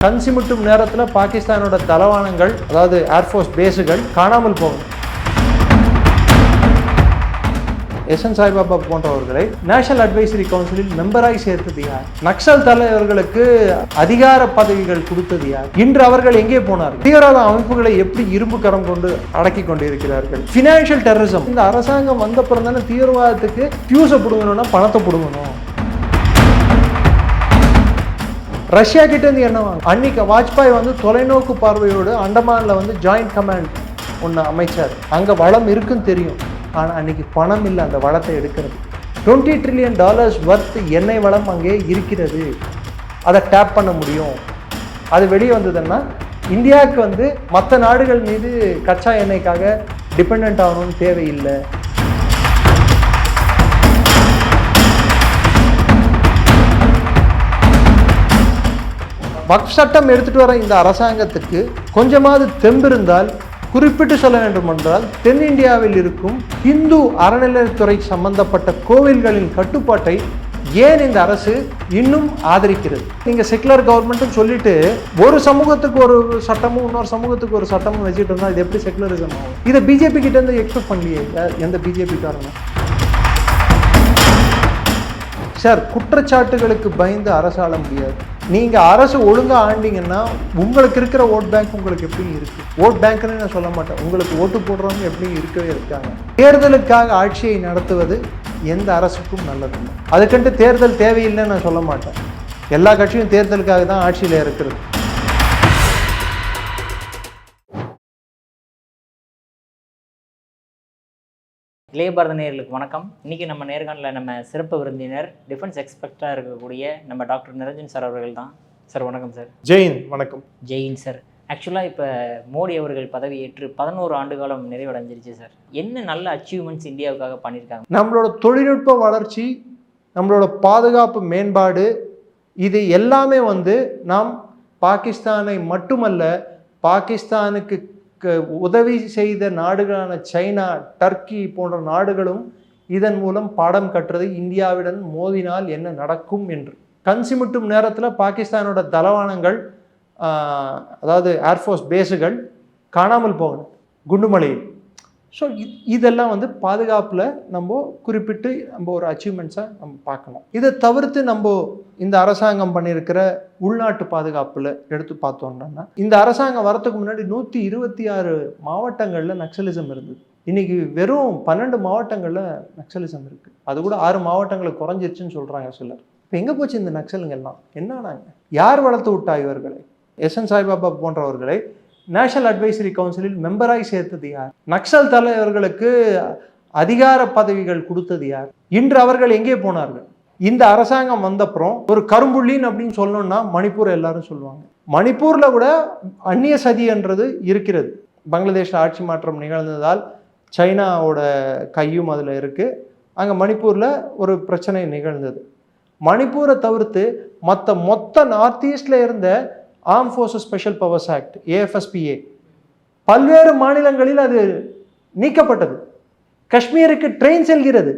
கண் சிமிட்டும் நேரத்தில் பாகிஸ்தானோட தளவானங்கள், அதாவது ஏர்ஃபோர்ஸ் பேஸுகள் காணாமல் போகும். எஸ்என் சாய்பாபா போன்றவர்களை நேஷனல் அட்வைசரி கவுன்சிலில் மெம்பராய் சேர்த்தது யார்? நக்சல் தலைவர்களுக்கு அதிகார பதவிகள் கொடுத்தது யார்? இன்று அவர்கள் எங்கே போனார்கள்? தீவிரவாத அமைப்புகளை எப்படி இரும்பு கரம் கொண்டு அடக்கி கொண்டிருக்கிறார்கள்? Financial terrorism. இந்த அரசாங்கம் வந்தப்புறம் தானே தீவிரவாதத்துக்கு ஃபியூஸை பிடுங்கணும்னா பணத்தை பிடுங்கணும். ரஷ்யா கிட்ட இருந்து என்ன வாங்க? அன்னைக்கு வாஜ்பாய் தொலைநோக்கு பார்வையோடு அண்டமான்ல ஜாயிண்ட் கமாண்ட் ஒன்று அமைச்சார். அங்கே வளம் இருக்குன்னு தெரியும், ஆனால் அன்னைக்கு பணம் இல்லை அந்த வளத்தை எடுக்கிறது. $20 trillion வர்த் எண்ணெய் வளம் அங்கே இருக்கிறது. அதை டேப் பண்ண முடியும். அது வெளியே வந்ததுன்னா இந்தியாவுக்கு மற்ற நாடுகள் மீது கச்சா எண்ணெய்க்காக டிபெண்ட் ஆகணும்னு தேவையில்லை. வக்ஃப் சட்டம் எடுத்துட்டு வர இந்த அரசாங்கத்துக்கு கொஞ்சமாவது தெம்பிருந்தால் குறிப்பிட்டு சொல்ல வேண்டும் என்றால், தென்னிந்தியாவில் இருக்கும் இந்து அறநிலையத்துறை சம்பந்தப்பட்ட கோவில்களின் கட்டுப்பாட்டை ஏன் இந்த அரசு இன்னும் ஆதரிக்கிறது? நீங்க செக்குலர் கவர்மெண்ட்னு சொல்லிட்டு ஒரு சமூகத்துக்கு ஒரு சட்டமும் இன்னொரு சமூகத்துக்கு ஒரு சட்டமும் வச்சுட்டு இருந்தா இது எப்படி செக்குலரிசம் ஆகும்? இதை பிஜேபி கிட்ட இருந்து எக்ஸ்பெக்ட் பண்ணலையே எந்த பிஜேபி காரணம். சார், குற்றச்சாட்டுகளுக்கு பயந்து அரசு ஆள முடியாது. நீங்க அரசு ஒழுங்கா ஆண்டிங்கன்னா உங்களுக்கு இருக்கிற ஓட் பேங்க் உங்களுக்கு எப்படி இருக்கு? ஓட் பேங்க்னு நான் சொல்ல மாட்டேன், உங்களுக்கு ஓட்டு போடுறவங்க எப்படி இருக்கவே இருக்காங்க. தேர்தலுக்காக ஆட்சியை நடத்துவது எந்த அரசுக்கும் நல்லதில்லை. அதுக்கண்டு தேர்தல் தேவையில்லைன்னு நான் சொல்ல மாட்டேன். எல்லா கட்சியும் தேர்தலுக்காக தான் ஆட்சியில் இருக்கிறது. இளைய பாரத நேயர்களுக்கு வணக்கம். இன்றைக்கி நம்ம நேர்காணலில் நம்ம சிறப்பு விருந்தினர் டிஃபென்ஸ் எக்ஸ்பெக்டாக இருக்கக்கூடிய நம்ம டாக்டர் நிரஞ்சன் சார் அவர்கள் தான். சார் வணக்கம் சார். ஜெயின் வணக்கம். ஜெயின் சார், ஆக்சுவலாக இப்போ மோடி அவர்கள் பதவியேற்று 11 ஆண்டு காலம் நிறைவடைஞ்சிருச்சு சார். என்ன நல்ல அச்சீவ்மெண்ட்ஸ் இந்தியாவுக்காக பண்ணியிருக்காங்க? நம்மளோட தொழில்நுட்ப வளர்ச்சி, நம்மளோட பாதுகாப்பு மேம்பாடு, இது எல்லாமே நாம் பாகிஸ்தானை மட்டுமல்ல, பாகிஸ்தானுக்கு உதவி செய்த நாடுகளான சைனா, டர்க்கி போன்ற நாடுகளும் இதன் மூலம் பாடம் கற்றது. இந்தியாவுடன் மோதினால் என்ன நடக்கும் என்று. கண் சிமிட்டும் நேரத்தில் பாகிஸ்தானோட தளவானங்கள், அதாவது ஏர்ஃபோர்ஸ் பேஸுகள் காணாமல் போகணும் குண்டுமலையில். ஸோ இதெல்லாம் பாதுகாப்பில் நம்ம குறிப்பிட்டு நம்ம ஒரு அச்சீவ்மெண்ட்ஸை நம்ம பார்க்கணும். இதை தவிர்த்து நம்ம இந்த அரசாங்கம் பண்ணியிருக்கிற உள்நாட்டு பாதுகாப்பில் எடுத்து பார்த்தோம்னா, இந்த அரசாங்கம் வரத்துக்கு முன்னாடி 126 மாவட்டங்களில் நக்சலிசம் இருந்தது. இன்னைக்கு வெறும் 12 மாவட்டங்களில் நக்சலிசம் இருக்குது. அது கூட 6 மாவட்டங்களுக்கு குறைஞ்சிருச்சுன்னு சொல்கிறாங்க சிலர். இப்போ எங்கே போச்சு இந்த நக்சலுங்கெல்லாம்? என்னன்னாங்க? யார் வளர்த்து விட்டா இவர்களை? எஸ்என் சாய்பாபா போன்றவர்களை நேஷனல் அட்வைசரி கவுன்சிலில் மெம்பராய் சேர்த்தது யார்? நக்சல் தலைவர்களுக்கு அதிகார பதவிகள் கொடுத்தது யார்? இன்று அவர்கள் எங்கே போனார்கள்? இந்த அரசாங்கம் வந்தப்புறம் ஒரு கரும்புள்ளின்னு அப்படின்னு சொல்லணும்னா மணிப்பூர் எல்லாரும் சொல்லுவாங்க. மணிப்பூர்ல கூட அந்நிய சதின்றது இருக்கிறது. பங்களாதேஷில் ஆட்சி மாற்றம் நிகழ்ந்ததால் சைனாவோட கையும் அதில் இருக்கு. அங்கே மணிப்பூரில் ஒரு பிரச்சனை நிகழ்ந்தது. மணிப்பூரை தவிர்த்து மொத்த நார்த் ஈஸ்ட்ல இருந்த arm forces special powers act, AFSPA, பல்வேறு மாநிலங்களில் அது நீக்கப்பட்டது. காஷ்மீருக்கு ட்ரெயின் செல்கிறது.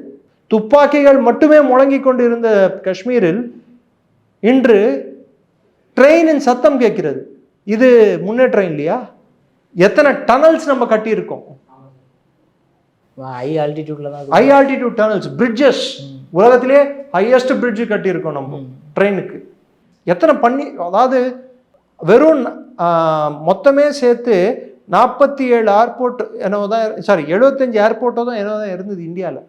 துப்பாக்கிகள் மட்டுமே முழங்கி கொண்டு இருந்த காஷ்மீரில் இன்று ட்ரெயினின் சத்தம் கேட்கிறது. இது முன்னேற்றம் இல்லையா? எத்தனை டனல்ஸ் நம்ம கட்டியிருக்கோம்? ஹை ஆல்டிடியூட் டனல்ஸ், பிரிட்ஜஸ், உலகத்திலே ஹையஸ்ட் பிரிட்ஜ் கட்டியிருக்கோம் நம்ம ட்ரெயினுக்கு. எத்தனை பண்ணி, அதாவது வெறும் மொத்தமே சேர்த்து 47 ஏர்போர்ட் என்னவோ தான், 75 ஏர்போர்ட்டோ தான் என்னவோ தான் இருந்தது இந்தியாவில்.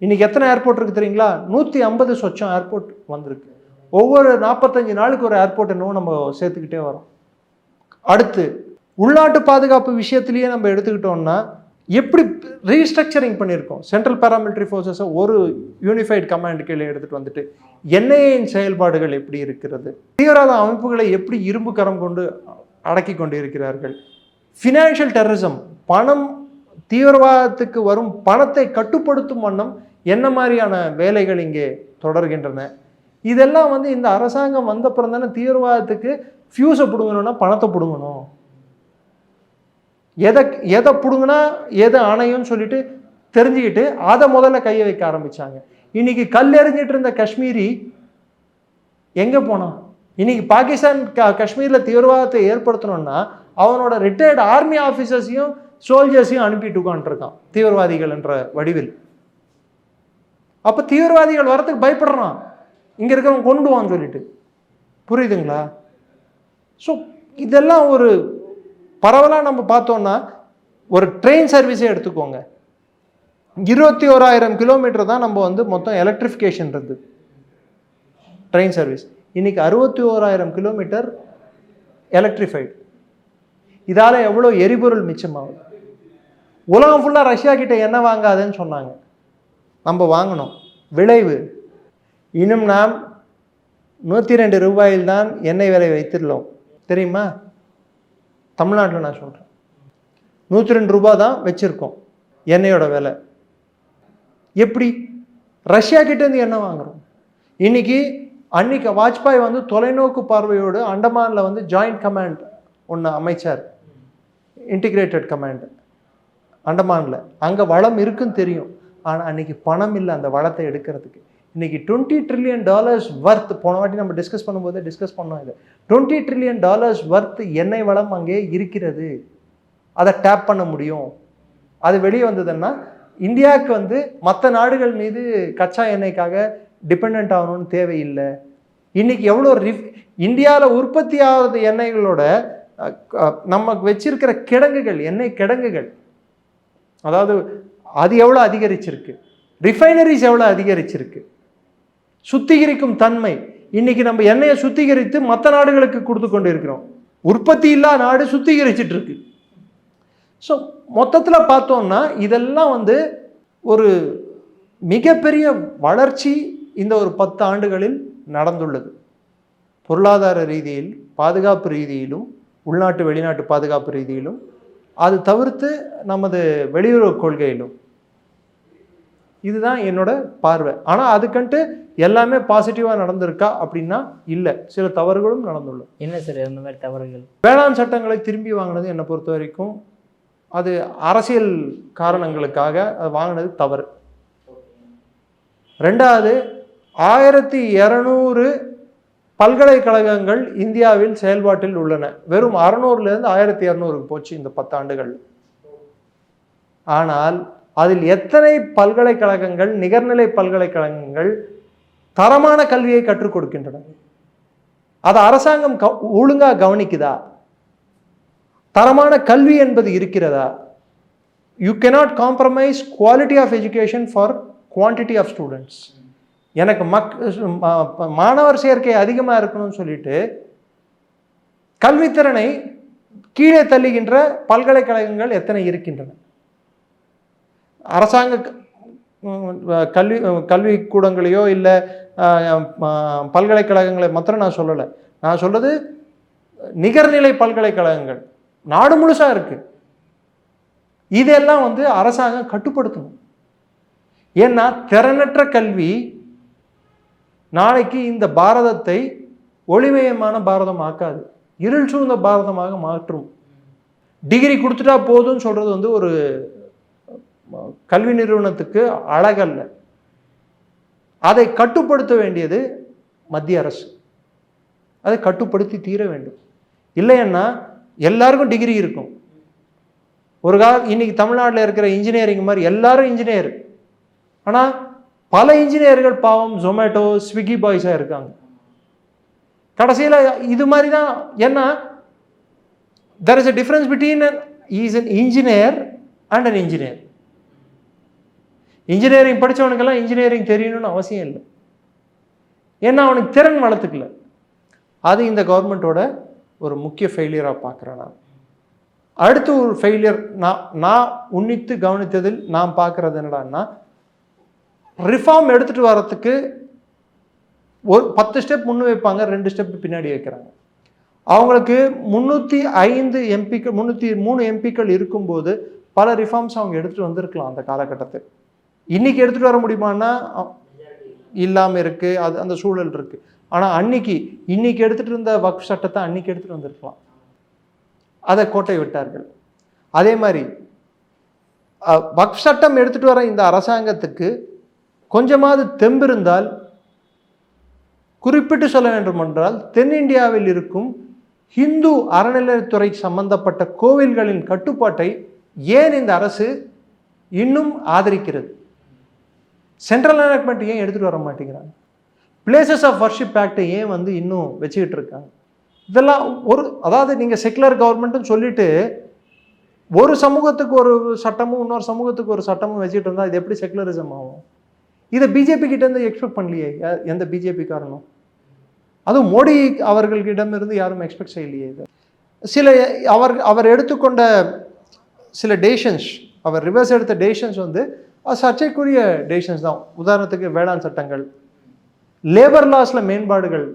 இன்னைக்கு எத்தனை ஏர்போர்ட் இருக்குது தெரியுங்களா? 150 சொச்சம் ஏர்போர்ட் வந்திருக்கு. ஒவ்வொரு 45 நாளுக்கு ஒரு ஏர்போர்ட் என்னவோ நம்ம சேர்த்துக்கிட்டே வரோம். அடுத்து உள்நாட்டு பாதுகாப்பு விஷயத்திலேயே நம்ம எடுத்துக்கிட்டோம்னா எப்படி ரீஸ்ட்ரக்சரிங் பண்ணியிருக்கோம். சென்ட்ரல் பாராமிலிட்டரி ஃபோர்ஸஸை ஒரு யூனிஃபைடு கமாண்ட் கீழே எடுத்துகிட்டு வந்துட்டு NIAவின் செயல்பாடுகள் எப்படி இருக்கிறது? தீவிரவாத அமைப்புகளை எப்படி இரும்பு கரம் கொண்டு அடக்கி கொண்டு இருக்கிறார்கள்? ஃபினான்ஷியல் டெரரிசம், பணம், தீவிரவாதத்துக்கு வரும் பணத்தை கட்டுப்படுத்தும் வண்ணம் என்ன மாதிரியான வேலைகள் இங்கே தொடர்கின்றன? இதெல்லாம் இந்த அரசாங்கம் வந்தப்புறம் தானே தீவிரவாதத்துக்கு ஃபியூஸை பிடுங்கணும்னா பணத்தை பிடுங்கணும். எதை பிடுங்கினா எது அணையும்னு சொல்லிட்டு தெரிஞ்சுக்கிட்டு அதை முதல்ல கையை வைக்க ஆரம்பிச்சாங்க. இன்னைக்கு கல் எறிஞ்சிட்டு இருந்த காஷ்மீரி எங்க போனா? இன்னைக்கு பாகிஸ்தான் காஷ்மீரில் தீவிரவாதத்தை ஏற்படுத்தணும்னா அவனோட ரிட்டையர்டு ஆர்மி ஆஃபீஸர்ஸையும் சோல்ஜர்ஸையும் அனுப்பிட்டு உட்காந்துருக்கான் தீவிரவாதிகள் என்ற வடிவில். அப்போ தீவிரவாதிகள் வரத்துக்கு பயப்படுறான், இங்கே இருக்கிறவங்க கொண்டுவான்னு சொல்லிட்டு. புரியுதுங்களா? ஸோ இதெல்லாம் ஒரு பரவலாக நம்ம பார்த்தோம்னா, ஒரு ட்ரெயின் சர்வீஸே எடுத்துக்கோங்க. 21,000 கிலோமீட்டர் தான் நம்ம வந்து மொத்தம் எலக்ட்ரிஃபிகேஷன் இருந்தது ட்ரெயின் சர்வீஸ். இன்னைக்கு 61,000 கிலோமீட்டர் எலக்ட்ரிஃபைடு. இதால் எவ்வளோ எரிபொருள் மிச்சமாகுது. உலகம் ஃபுல்லாக ரஷ்யா கிட்ட எண்ணெய் வாங்காதுன்னு சொன்னாங்க, நம்ம வாங்கினோம். விளைவு இன்னும் நாம் 102 ரூபாயில் தான் எண்ணெய் விலை வைத்திருந்தோம் தெரியுமா? தமிழ்நாட்டில் நான் சொல்கிறேன் 102 ரூபா தான் வச்சுருக்கோம் எண்ணெயோட விலை. எப்படி ரஷ்யா கிட்டேருந்து எண்ணெய் வாங்குகிறோம்? அன்னைக்கு வாஜ்பாய் வந்து தொலைநோக்கு பார்வையோடு அண்டமானில் வந்து ஜாயிண்ட் கமாண்ட் ஒன்று அமைச்சார், இன்டிகிரேட்டட் கமாண்ட் அண்டமானில். அங்கே வளம் இருக்குன்னு தெரியும், ஆனால் அன்றைக்கி பணம் இல்லை அந்த வளத்தை எடுக்கிறதுக்கு. இன்றைக்கி $20 ட்ரில்லியன் வர்த், போன வாட்டி நம்ம டிஸ்கஸ் பண்ணும்போது டிஸ்கஸ் பண்ணோம் இது, $20 ட்ரில்லியன் வர்த் எண்ணெய் வளம் அங்கே இருக்கிறது. அதை டேப் பண்ண முடியும். அது வெளியே வந்ததுன்னா இந்தியாவுக்கு வந்து மற்ற நாடுகள் மீது கச்சா எண்ணெய்க்காக டிபெண்ட் ஆகணும்னு தேவையில்லை. இன்றைக்கி எவ்வளோ இந்தியாவில் உற்பத்தி ஆகிறது எண்ணெய்களோட நமக்கு வச்சிருக்கிற கிடங்குகள், எண்ணெய் கிடங்குகள், அதாவது அது எவ்வளோ அதிகரிச்சிருக்கு, ரிஃபைனரிஸ் எவ்வளோ அதிகரிச்சிருக்கு, சுத்திகரிக்கும் தன்மை. இன்னைக்கு நம்ம எண்ணெயை சுத்திகரித்து மற்ற நாடுகளுக்கு கொடுத்து கொண்டு இருக்கிறோம். உற்பத்தி இல்லா நாடு சுத்திகரிச்சிட்டு இருக்கு. ஸோ மொத்தத்தில் பார்த்தோம்னா இதெல்லாம் வந்து ஒரு மிகப்பெரிய வளர்ச்சி இந்த ஒரு 10 ஆண்டுகளில் நடந்துள்ளது. பொருளாதார ரீதியில், பாதுகாப்பு ரீதியிலும், உள்நாட்டு வெளிநாட்டு பாதுகாப்பு ரீதியிலும், அது தவிர்த்து நமது வெளியுறவு கொள்கையிலும். இதுதான் என்னோட பார்வை. ஆனால் அதுக்கன்ட்டு எல்லாமே பாசிட்டிவாக நடந்திருக்கா அப்படின்னா இல்லை, சில தவறுகளும் நடந்துள்ளது. என்ன சார் இந்த மாதிரி தவறுகள்? வேளாண் சட்டங்களை திரும்பி வாங்கினது என்னை பொறுத்த வரைக்கும் அது அரசியல் காரணங்களுக்காக அது வாங்கினது தவறு. ரெண்டாவது, 1200 பல்கலைக்கழகங்கள் இந்தியாவில் செயல்பாட்டில் உள்ளன. வெறும் 600லேருந்து 1200க்கு போச்சு இந்த 10 ஆண்டுகள். ஆனால் அதில் எத்தனை பல்கலைக்கழகங்கள், நிகர்நிலை பல்கலைக்கழகங்கள் தரமான கல்வியை கற்றுக் கொடுக்கின்றன? அதை அரசாங்கம் ஒழுங்காக கவனிக்குதா? தரமான கல்வி என்பது இருக்கிறதா? You cannot compromise quality of education for quantity of students. எனக்கு மாணவர் சேர்க்கை அதிகமாக இருக்கணும்னு சொல்லிட்டு கல்வித்திறனை கீழே தள்ளுகின்ற பல்கலைக்கழகங்கள் எத்தனை இருக்கின்றன? அரசாங்க கல்விக்கூடங்களையோ இல்லை பல்கலைக்கழகங்களை மாத்திரம் நான் சொல்லலை. நான் சொல்றது நிகர்நிலை பல்கலைக்கழகங்கள் நாடு முழுசா இருக்கு. இதெல்லாம் வந்து அரசாங்கம் கட்டுப்படுத்தணும். ஏன்னா திறனற்ற கல்வி நாளைக்கு இந்த பாரதத்தை ஒளிமயமான பாரதம் ஆக்காது, இருள் சூழ்ந்த பாரதமாக மாற்றும். டிகிரி கொடுத்துட்டா போதும்னு சொல்றது வந்து ஒரு கல்வி நிறுவனத்துக்கு அழகல்ல. அதை கட்டுப்படுத்த வேண்டியது மத்திய அரசு. அதை கட்டுப்படுத்தி தீர வேண்டும். இல்லைன்னா எல்லாருக்கும் டிகிரி இருக்கும். ஒரு இன்னைக்கு தமிழ்நாட்டில் இருக்கிற இன்ஜினியரிங் மாதிரி எல்லாரும் இன்ஜினியர், ஆனால் பல இன்ஜினியர்கள் பாவம் ஜொமேட்டோ ஸ்விக்கி பாய்ஸாக இருக்காங்க. கடைசியில் இது மாதிரி தான். ஏன்னா there is a difference between is an engineer and an engineer. Engineering படித்தவனுக்கெல்லாம் இன்ஜினியரிங் தெரியணும்னு அவசியம் இல்லை. ஏன்னா அவனுக்கு திறன் வளர்த்துக்கல. அது இந்த கவர்மெண்ட்டோட ஒரு முக்கிய ஃபெயிலியராக பார்க்குறேன் நான். அடுத்து ஒரு ஃபெயிலியர் நான் உன்னித்து கவனித்ததில் நான் பார்க்குறது என்னடான்னா, ரிஃபார்ம் எடுத்துகிட்டு வரத்துக்கு ஒரு 10 ஸ்டெப் முன்னு வைப்பாங்க, 2 ஸ்டெப் பின்னாடி வைக்கிறாங்க. அவங்களுக்கு 305 எம்பிக்கள் 303 எம்பிக்கள் இருக்கும்போது பல ரிஃபார்ம்ஸ் அவங்க எடுத்துகிட்டு வந்திருக்கலாம் அந்த காலகட்டத்தில். இன்றைக்கி எடுத்துகிட்டு வர முடியுமான்னா இல்லாமல் இருக்குது, அது அந்த சூழல் இருக்குது. ஆனால் இன்னைக்கு எடுத்துகிட்டு இருந்த வக்ஃப் சட்டத்தை அன்றைக்கி எடுத்துகிட்டு வந்திருக்கலாம். அதை கோட்டை விட்டார்கள். அதே மாதிரி வக்ஃப் சட்டம் எடுத்துகிட்டு வர இந்த அரசாங்கத்துக்கு கொஞ்சமாவது தெம்பிருந்தால் குறிப்பிட்டு சொல்ல வேண்டுமென்றால் தென்னிந்தியாவில் இருக்கும் ஹிந்து அறநிலையத்துறை சம்பந்தப்பட்ட கோவில்களின் கட்டுப்பாட்டை ஏன் இந்த அரசு இன்னும் ஆதரிக்கிறது? சென்ட்ரல் எனாக்மெண்ட் ஏன் எடுத்துகிட்டு வர மாட்டேங்கிறாங்க? பிளேசஸ் ஆஃப் வர்ஷிப் ஆக்டை ஏன் இன்னும் வச்சுக்கிட்டு இருக்காங்க? இதெல்லாம் அதாவது நீங்கள் செக்குலர் கவர்மெண்ட்னு சொல்லிட்டு ஒரு சமூகத்துக்கு ஒரு சட்டமும் இன்னொரு சமூகத்துக்கு ஒரு சட்டமும் வச்சுட்டு இருந்தால் இது எப்படி செக்குலரிசம் ஆகும்? இதை பிஜேபி கிட்டேருந்து எக்ஸ்பெக்ட் பண்ணலையே எந்த பிஜேபி காரணம். அதுவும் மோடி அவர்களிடமிருந்து யாரும் எக்ஸ்பெக்ட் செய்யலையே. இது சில அவர் எடுத்துக்கொண்ட சில டெசிஷன்ஸ், அவர் ரிவர்ஸ் எடுத்த டெசிஷன்ஸ் சர்ச்சைக்குரிய டெசிஷன்ஸ் தான். உதாரணத்துக்கு வேளாண் சட்டங்கள், லேபர் லாஸில் மேம்பாடுகள்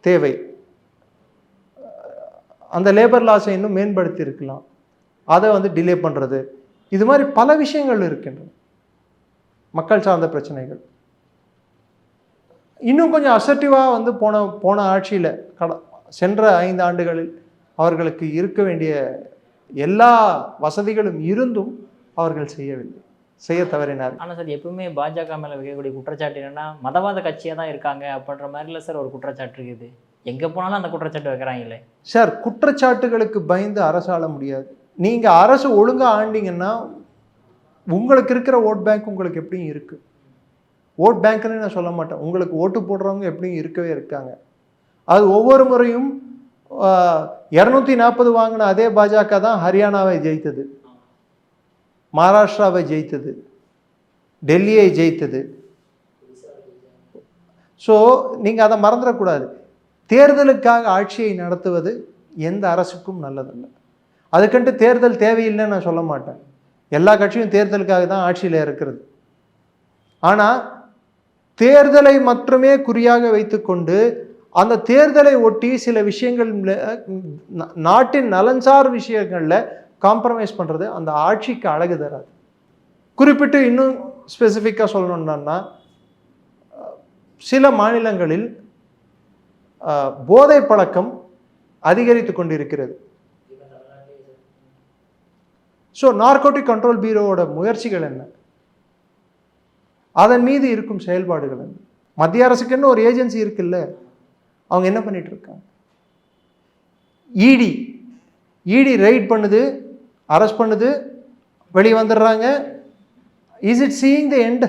தேவை. அந்த லேபர் லாஸை இன்னும் மேம்படுத்தி இருக்கலாம், அதை டிலே பண்ணுறது, இது மாதிரி பல விஷயங்கள் இருக்கின்றன. மக்கள் சார்ந்த பிரச்சனைகள் இன்னும் கொஞ்சம் அசர்ட்டிவாக போன ஆட்சியில் சென்ற 5 ஆண்டுகளில் அவர்களுக்கு இருக்க வேண்டிய எல்லா வசதிகளும் இருந்தும் அவர்கள் செய்ய தவறினார். ஆனால் சார், எப்பவுமே பாஜக மேலே வைக்கக்கூடிய குற்றச்சாட்டு என்னென்னா மதவாத கட்சியாக தான் இருக்காங்க அப்படின்ற மாதிரில சார் ஒரு குற்றச்சாட்டு இருக்குது. எங்கே போனாலும் அந்த குற்றச்சாட்டு வைக்கிறாங்களே சார். குற்றச்சாட்டுகளுக்கு பயந்து அரசாள முடியாது. நீங்கள் அரசு ஒழுங்காக ஆண்டிங்கன்னா உங்களுக்கு இருக்கிற ஓட் பேங்க் உங்களுக்கு எப்படியும் இருக்குது. ஓட் பேங்க்னு நான் சொல்ல மாட்டேன், உங்களுக்கு ஓட்டு போடுறவங்க எப்படியும் இருக்கவே இருக்காங்க. அது ஒவ்வொரு முறையும் 240 வாங்கின அதே பாஜக தான் ஹரியானாவை ஜெயித்தது, மகாராஷ்டிராவை ஜெயித்தது, டெல்லியை ஜெயித்தது. ஸோ நீங்கள் அதை மறந்துடக்கூடாது. தேர்தலுக்காக ஆட்சியை நடத்துவது எந்த அரசுக்கும் நல்லதல்ல. அதுக்கண்டு தேர்தல் தேவையில்லைன்னு நான் சொல்ல மாட்டேன். எல்லா கட்சியும் தேர்தலுக்காக தான் ஆட்சியில் இருக்கிறது. ஆனால் தேர்தலை மட்டுமே குறியாக வைத்துக்கொண்டு அந்த தேர்தலை ஒட்டி சில விஷயங்கள், நாட்டின் நலன்சார் விஷயங்களில் காம்ப்ரமைஸ் பண்ணுறது அந்த ஆட்சிக்கு அழகு தராது. குறிப்பிட்டு இன்னும் ஸ்பெசிஃபிக்காக சொல்லணுன்னா, சில மாநிலங்களில் போதை பழக்கம் அதிகரித்து கொண்டிருக்கிறது. ஸோ நார்கோட்டிக் கண்ட்ரோல் பியூரோவோட முயற்சிகள் என்ன, அதன் மீது இருக்கும் செயல்பாடுகள் என்ன? மத்திய அரசுக்குன்னு ஒரு ஏஜென்சி இருக்குல்ல, அவங்க என்ன பண்ணிட்டு இருக்காங்க? இடி ரைட் பண்ணுது, அரெஸ்ட் பண்ணுது, வெளியே வந்துடுறாங்க. Is it seeing the end?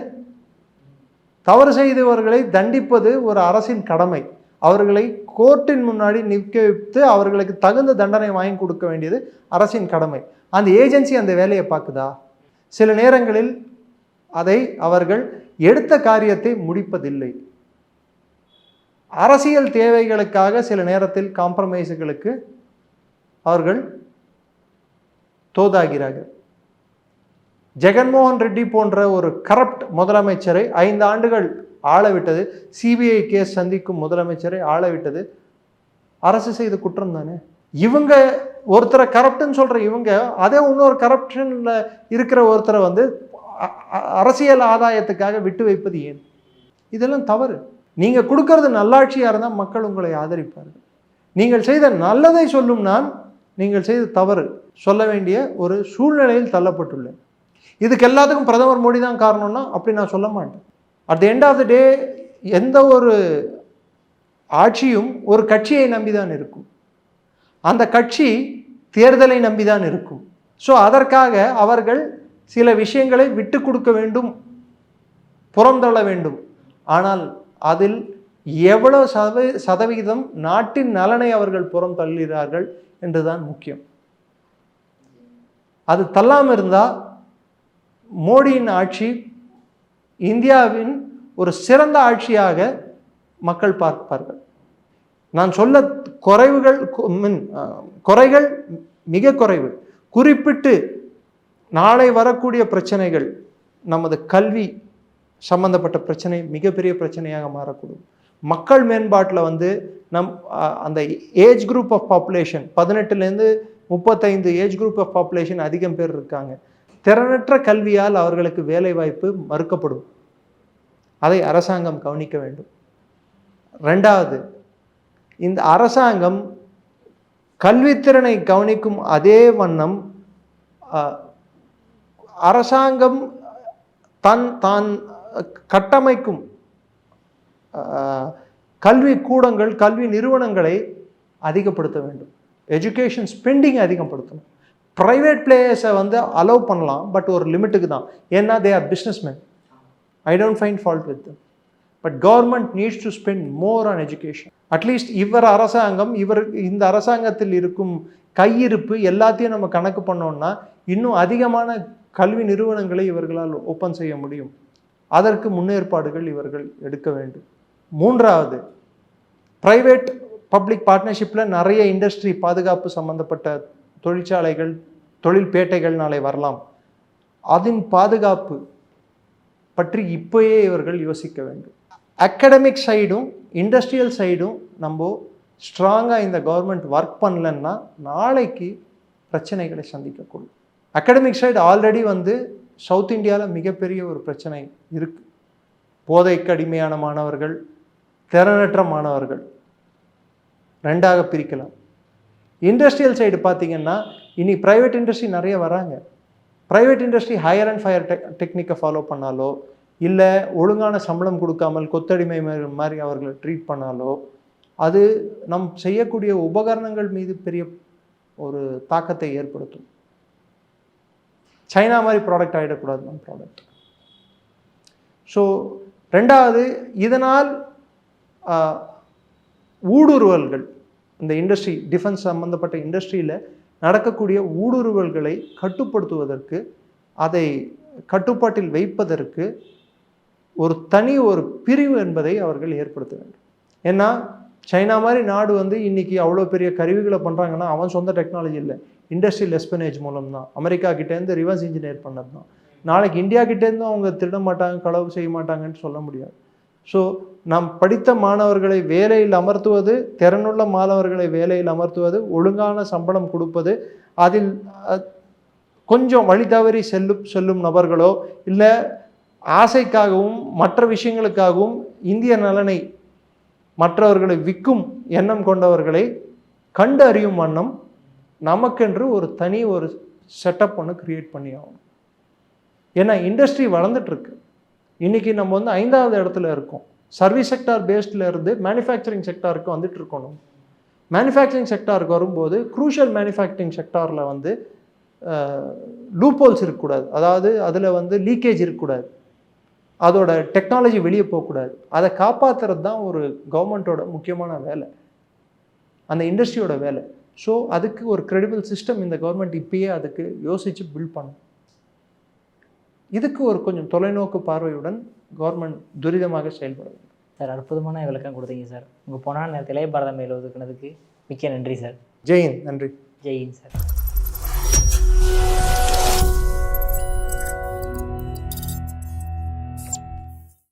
தவறு செய்தவர்களை தண்டிப்பது ஒரு அரசின் கடமை. அவர்களை கோர்ட்டின் முன்னாடி நிற்க வைத்து அவர்களுக்கு தகுந்த தண்டனை வாங்கி கொடுக்க வேண்டியது அரசின் கடமை. அந்த ஏஜென்சி அந்த வேலையை பார்க்குதா? சில நேரங்களில் அதை அவர்கள் எடுத்த காரியத்தை முடிப்பதில்லை. அரசியல் தேவைகளுக்காக சில நேரத்தில் காம்ப்ரமைஸுகளுக்கு அவர்கள் தோதாகிறார்கள். ஜெகன்மோகன் ரெட்டி போன்ற ஒரு கரப்ட் முதலமைச்சரை 5 ஆண்டுகள் ஆளவிட்டது, சிபிஐ கேஸ் சந்திக்கும் முதலமைச்சரை ஆளவிட்டது அரசு செய்த குற்றம் தானே. இவங்க ஒருத்தரை கரப்ட்னு சொல்ற இவங்க அதே இன்னொரு கரப்ஷன்ல இருக்கிற ஒருத்தரை அரசியல் ஆதாயத்துக்காக விட்டு வைப்பது ஏன்? இதெல்லாம் தவறு. நீங்க கொடுக்கறது நல்லாட்சியா இருந்தால் மக்கள் உங்களை ஆதரிப்பார்கள். நீங்கள் செய்த நல்லதை சொல்லும் நான் நீங்கள் செய்த தவறு சொல்ல வேண்டிய ஒரு சூழ்நிலையில் தள்ளப்பட்டுள்ளேன். இதுக்கு எல்லாத்துக்கும் பிரதமர் மோடி தான் காரணம்னா அப்படி நான் சொல்ல மாட்டேன். At the end of the day எந்த ஒரு ஆட்சியும் ஒரு கட்சியை நம்பிதான் இருக்கும். அந்த கட்சி தேர்தலை நம்பிதான் இருக்கும். ஸோ அதற்காக அவர்கள் சில விஷயங்களை விட்டு கொடுக்க வேண்டும், புறந்தள்ள வேண்டும். ஆனால் அதில் எவ்வளவு சதவிகிதம் நாட்டின் நலனை அவர்கள் புறம் தள்ளுகிறார்கள் என்றுதான் முக்கியம். அது தள்ளாமல் இருந்தால் மோடியின் ஆட்சி இந்தியாவின் ஒரு சிறந்த ஆட்சியாக மக்கள் பார்ப்பார்கள். நான் சொல்ல குறைகள் மிக குறைவு. குறிப்பிட்டு நாளை வரக்கூடிய பிரச்சனைகள், நமது கல்வி சம்பந்தப்பட்ட பிரச்சனை மிகப்பெரிய பிரச்சனையாக மாறக்கூடும். மக்கள் மேம்பாட்டில் அந்த ஏஜ் குரூப் ஆஃப் பாப்புலேஷன் 18லேருந்து 35 ஏஜ் குரூப் ஆஃப் பாப்புலேஷன் அதிகம் பேர் இருக்காங்க. திறனற்ற கல்வியால் அவர்களுக்கு வேலை வாய்ப்பு மறுக்கப்படும். அதை அரசாங்கம் கவனிக்க வேண்டும். 2வது, இந்த அரசாங்கம் கல்வித்திறனை கவனிக்கும் அதே வண்ணம் அரசாங்கம் தான் கட்டமைக்கும் கல்வி கூடங்கள், கல்வி நிறுவனங்களை அதிகப்படுத்த வேண்டும். எஜுகேஷன் ஸ்பெண்டிங் அதிகப்படுத்தணும். ப்ரைவேட் பிளேயர்ஸை வந்து அலோவ் பண்ணலாம், பட் ஒரு லிமிட்டுக்கு தான். ஏன்னா they are businessman. I don't find fault with them. But government needs to spend more on education. At least இந்த அரசாங்கத்தில் இருக்கும் கையிருப்பு எல்லாத்தையும் நம்ம கணக்கு பண்ணோம்னா இன்னும் அதிகமான கல்வி நிறுவனங்களை இவர்களால் ஓப்பன் செய்ய முடியும். அதற்கு முன்னேற்பாடுகள் இவர்கள் எடுக்க வேண்டும். மூன்றாவது, பிரைவேட் பப்ளிக் பார்ட்னர்ஷிப்பில் நிறைய இண்டஸ்ட்ரி பாதுகாப்பு சம்பந்தப்பட்ட தொழிற்சாலைகள், தொழில்பேட்டைகள் நாளை வரலாம். அதன் பாதுகாப்பு பற்றி இப்போயே இவர்கள் யோசிக்க வேண்டும். அகடமிக் சைடும் இண்டஸ்ட்ரியல் சைடும் நம்ம ஸ்ட்ராங்காக இந்த கவர்மெண்ட் ஒர்க் பண்ணலன்னா நாளைக்கு பிரச்சனைகளை சந்திக்கக்கூடும். அகடமிக் சைடு ஆல்ரெடி வந்து சவுத் இந்தியாவில் மிகப்பெரிய ஒரு பிரச்சனை இருக்குது. போதைக்கு அடிமையான மாணவர்கள், திறனற்ற மாணவர்கள், ரெண்டாக பிரிக்கலாம். இண்டஸ்ட்ரியல் சைடு பார்த்திங்கன்னா இனி ப்ரைவேட் இண்டஸ்ட்ரி நிறைய வராங்க. Private industry higher and fire டெக்னிக்கை ஃபாலோ பண்ணாலோ, இல்லை ஒழுங்கான சம்பளம் கொடுக்காமல் கொத்தடிமை மாதிரி அவர்களை ட்ரீட் பண்ணாலோ, அது நம் செய்யக்கூடிய உபகரணங்கள் மீது பெரிய ஒரு தாக்கத்தை ஏற்படுத்தும். சைனா மாதிரி ப்ராடக்ட் ஆகிடக்கூடாது நம் ப்ராடக்ட். ஸோ ரெண்டாவது, இதனால் ஊடுருவல்கள், இந்த இண்டஸ்ட்ரி, டிஃபென்ஸ் சம்பந்தப்பட்ட இண்டஸ்ட்ரியில் நடக்கக்கூடிய ஊடுருவல்களை கட்டுப்படுத்துவதற்கு, அதை கட்டுப்பாட்டில் வைப்பதற்கு ஒரு பிரிவு என்பதை அவர்கள் ஏற்படுத்த வேண்டும். ஏன்னா சைனா மாதிரி நாடு வந்து இன்றைக்கி அவ்வளோ பெரிய கருவிகளை பண்ணுறாங்கன்னா அவன் சொந்த டெக்னாலஜி இல்லை, இண்டஸ்ட்ரியல் எஸ்பனேஜ் மூலம் தான், அமெரிக்கா கிட்டேருந்து ரிவர்ஸ் இன்ஜினியர் பண்ணது தான். நாளைக்கு இந்தியா கிட்டேருந்தும் அவங்க திருட மாட்டாங்க, களவு செய்ய மாட்டாங்கன்னு சொல்ல முடியாது. ஸோ நாம் படித்த மாணவர்களை வேலையில் அமர்த்துவது, திறனுள்ள மாணவர்களை வேலையில் அமர்த்துவது, ஒழுங்கான சம்பளம் கொடுப்பது, அதில் கொஞ்சம் வழி தவறி செல்லும் நபர்களோ இல்லை ஆசைக்காகவும் மற்ற விஷயங்களுக்காகவும் இந்திய நலனை மற்றவர்களை விற்கும் எண்ணம் கொண்டவர்களை கண்டு அறியும் வண்ணம் நமக்கென்று ஒரு செட்டப் ஒன்று கிரியேட் பண்ணி ஆகணும். ஏன்னா இண்டஸ்ட்ரி வளர்ந்துட்டுருக்கு. இன்றைக்கி நம்ம வந்து 5வது இடத்துல இருக்கோம். சர்வீஸ் செக்டார் பேஸ்டில் இருந்து மேனுஃபேக்சரிங் செக்டாருக்கு வந்துட்டு இருக்கணும். மேனுஃபேக்சரிங் செக்டாருக்கு வரும்போது குரூஷியல் மேனுஃபேக்சரிங் செக்டாரில் வந்து லூப்போல்ஸ் இருக்கக்கூடாது, அதாவது அதில் வந்து லீக்கேஜ் இருக்கக்கூடாது, அதோட டெக்னாலஜி வெளியே போகக்கூடாது. அதை காப்பாற்றுறது தான் ஒரு கவர்மெண்ட்டோட முக்கியமான வேலை, அந்த இண்டஸ்ட்ரியோட வேலை. ஸோ அதுக்கு ஒரு கிரெடிபிள் சிஸ்டம் இந்த கவர்மெண்ட் இப்பயே அதுக்கு யோசித்து பில்ட் பண்ணும். இதுக்கு ஒரு கொஞ்சம் தொலைநோக்கு பார்வையுடன் கவர்மெண்ட் துரிதமாக செயல்படும். சார், அற்புதமான விளக்கம் கொடுத்தீங்க சார். உங்கள் பொன்னான நேரத்தில் இளைய பாரதம் மேல் ஒதுக்குனதுக்கு மிக்க நன்றி சார். ஜெயின். நன்றி. ஜெயின் சார்.